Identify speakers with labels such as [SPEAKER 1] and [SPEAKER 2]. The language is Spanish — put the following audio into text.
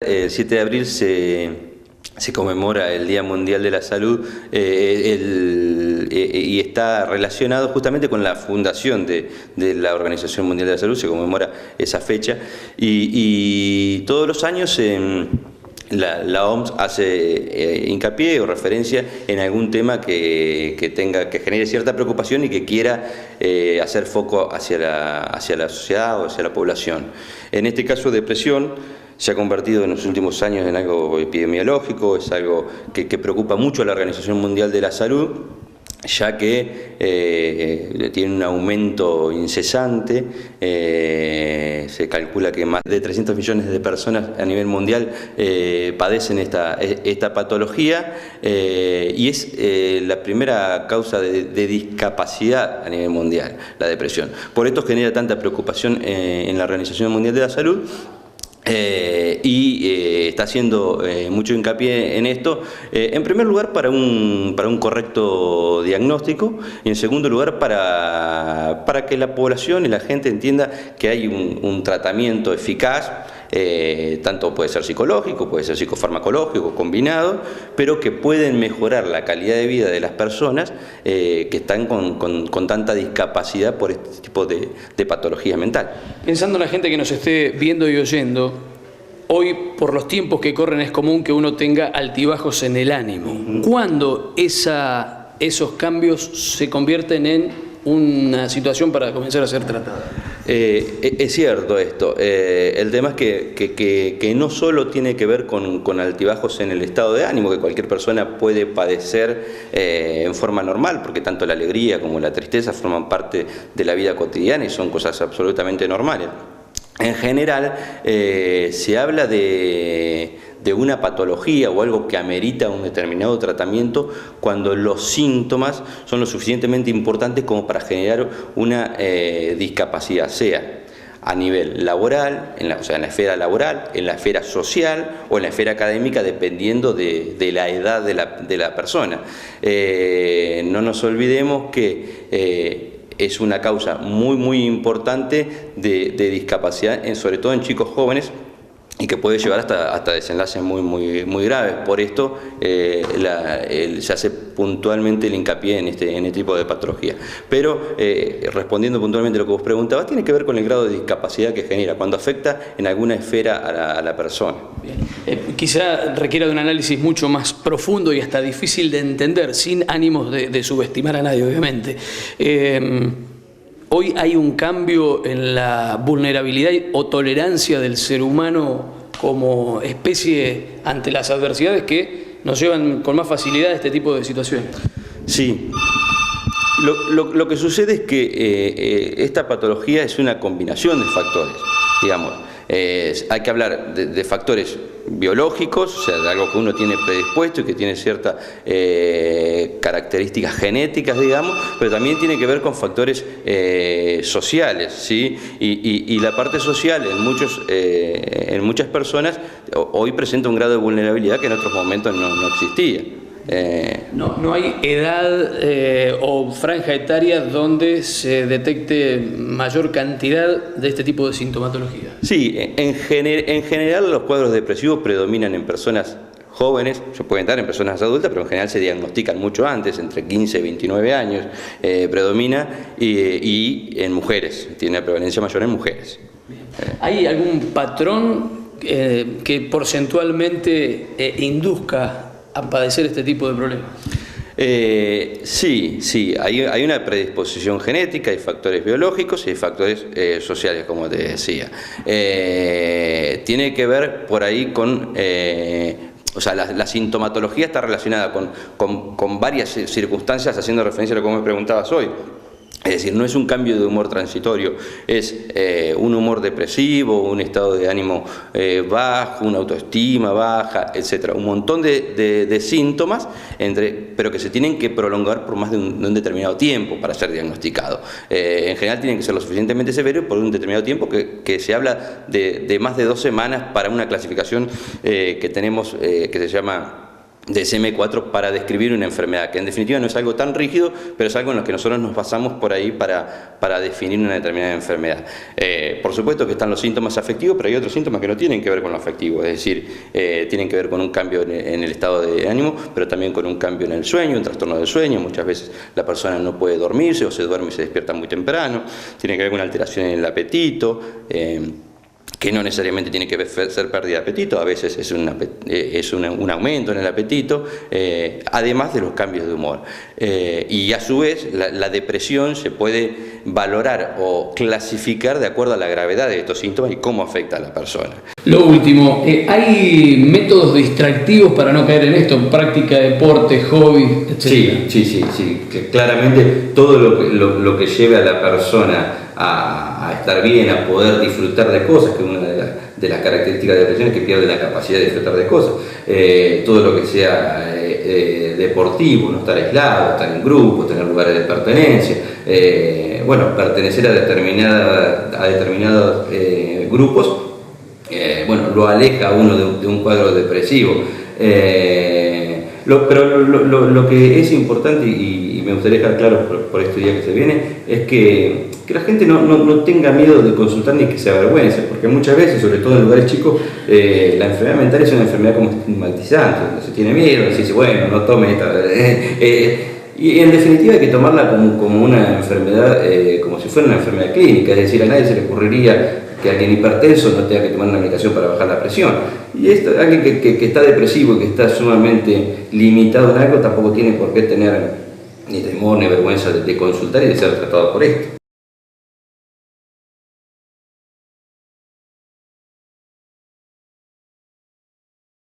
[SPEAKER 1] El 7 de abril se conmemora el Día Mundial de la Salud y está relacionado justamente con la fundación de la Organización Mundial de la Salud. Se conmemora esa fecha y todos los años la OMS hace hincapié o referencia en algún tema que genere cierta preocupación y que quiera hacer foco hacia la sociedad o hacia la población. En este caso, depresión se ha convertido en los últimos años en algo epidemiológico, es algo que preocupa mucho a la Organización Mundial de la Salud, ya que tiene un aumento incesante. Se calcula que más de 300 millones de personas a nivel mundial padecen esta patología y es la primera causa de discapacidad a nivel mundial, la depresión. Por esto genera tanta preocupación en la Organización Mundial de la Salud. Está haciendo mucho hincapié en esto, en primer lugar para un correcto diagnóstico y en segundo lugar para que la población y la gente entienda que hay un tratamiento eficaz, tanto puede ser psicológico, puede ser psicofarmacológico, combinado, pero que pueden mejorar la calidad de vida de las personas que están con tanta discapacidad por este tipo de patología mental.
[SPEAKER 2] Pensando en la gente que nos esté viendo y oyendo, hoy por los tiempos que corren es común que uno tenga altibajos en el ánimo. ¿Cuándo esos cambios se convierten en una situación para comenzar a ser tratada?
[SPEAKER 1] Es cierto esto. El tema es que no solo tiene que ver con altibajos en el estado de ánimo, que cualquier persona puede padecer en forma normal, porque tanto la alegría como la tristeza forman parte de la vida cotidiana y son cosas absolutamente normales. En general, se habla de una patología o algo que amerita un determinado tratamiento cuando los síntomas son lo suficientemente importantes como para generar una discapacidad, sea a nivel laboral, o sea, en la esfera laboral, en la esfera social o en la esfera académica, dependiendo de la edad de la persona. No nos olvidemos que es una causa muy importante de discapacidad, sobre todo en chicos jóvenes, y que puede llevar hasta desenlaces muy graves. Por esto se hace puntualmente el hincapié en este tipo de patología. Pero respondiendo puntualmente a lo que vos preguntabas, tiene que ver con el grado de discapacidad que genera, cuando afecta en alguna esfera a la persona.
[SPEAKER 2] Quizá requiera de un análisis mucho más profundo y hasta difícil de entender, sin ánimos de subestimar a nadie, obviamente. Hoy hay un cambio en la vulnerabilidad o tolerancia del ser humano como especie ante las adversidades que nos llevan con más facilidad a este tipo de situaciones.
[SPEAKER 1] Sí. Lo que sucede es que esta patología es una combinación de factores, digamos. Hay que hablar de factores biológicos, o sea, de algo que uno tiene predispuesto y que tiene ciertas características genéticas, digamos, pero también tiene que ver con factores sociales, ¿sí? Y la parte social en muchas personas hoy presenta un grado de vulnerabilidad que en otros momentos no existía.
[SPEAKER 2] No hay edad o franja etaria donde se detecte mayor cantidad de este tipo de sintomatología.
[SPEAKER 1] Sí, en general los cuadros depresivos predominan en personas jóvenes, se pueden dar en personas adultas, pero en general se diagnostican mucho antes, entre 15 y 29 años predomina, y en mujeres, tiene una prevalencia mayor en mujeres.
[SPEAKER 2] ¿Hay algún patrón que porcentualmente induzca a padecer este tipo de problemas?
[SPEAKER 1] Sí, hay una predisposición genética, hay factores biológicos y hay factores sociales, como te decía. Tiene que ver por ahí con... o sea, la sintomatología está relacionada con varias circunstancias, haciendo referencia a lo que me preguntabas hoy. Es decir, no es un cambio de humor transitorio, es un humor depresivo, un estado de ánimo bajo, una autoestima baja, etc. Un montón de síntomas, pero que se tienen que prolongar por más de un determinado tiempo para ser diagnosticado. En general tienen que ser lo suficientemente severos por un determinado tiempo, que se habla de más de 2 semanas para una clasificación que tenemos que se llama de DSM-4 para describir una enfermedad, que en definitiva no es algo tan rígido, pero es algo en lo que nosotros nos basamos por ahí para definir una determinada enfermedad. Por supuesto que están los síntomas afectivos, pero hay otros síntomas que no tienen que ver con lo afectivo, es decir, tienen que ver con un cambio en el estado de ánimo, pero también con un cambio en el sueño, un trastorno del sueño. Muchas veces la persona no puede dormirse o se duerme y se despierta muy temprano, tiene que ver con una alteración en el apetito, que no necesariamente tiene que ser pérdida de apetito, a veces es un aumento en el apetito, además de los cambios de humor. Y a su vez, la depresión se puede valorar o clasificar de acuerdo a la gravedad de estos síntomas y cómo afecta a la persona.
[SPEAKER 2] Lo último, ¿hay métodos distractivos para no caer en esto? Práctica de deporte, hobby, etc.
[SPEAKER 1] Sí. Claramente todo lo que lleve a la persona a estar bien, a poder disfrutar de cosas, que una de las características de la depresión es que pierde la capacidad de disfrutar de cosas. Todo lo que sea deportivo, no estar aislado, estar en grupo, tener lugares de pertenencia, pertenecer a determinados grupos, lo aleja a uno de un cuadro depresivo. Pero lo que es importante, y me gustaría dejar claro por este día que se viene, es que la gente no tenga miedo de consultar ni que se avergüence, porque muchas veces, sobre todo en lugares chicos, la enfermedad mental es una enfermedad como estigmatizante, se tiene miedo, se dice, bueno, no tome esta. Y en definitiva hay que tomarla como una enfermedad, como si fuera una enfermedad clínica, es decir, a nadie se le ocurriría que alguien hipertenso no tenga que tomar una medicación para bajar la presión. Y alguien que está depresivo y que está sumamente limitado en algo tampoco tiene por qué tener ni temor ni vergüenza de consultar y de ser tratado por esto.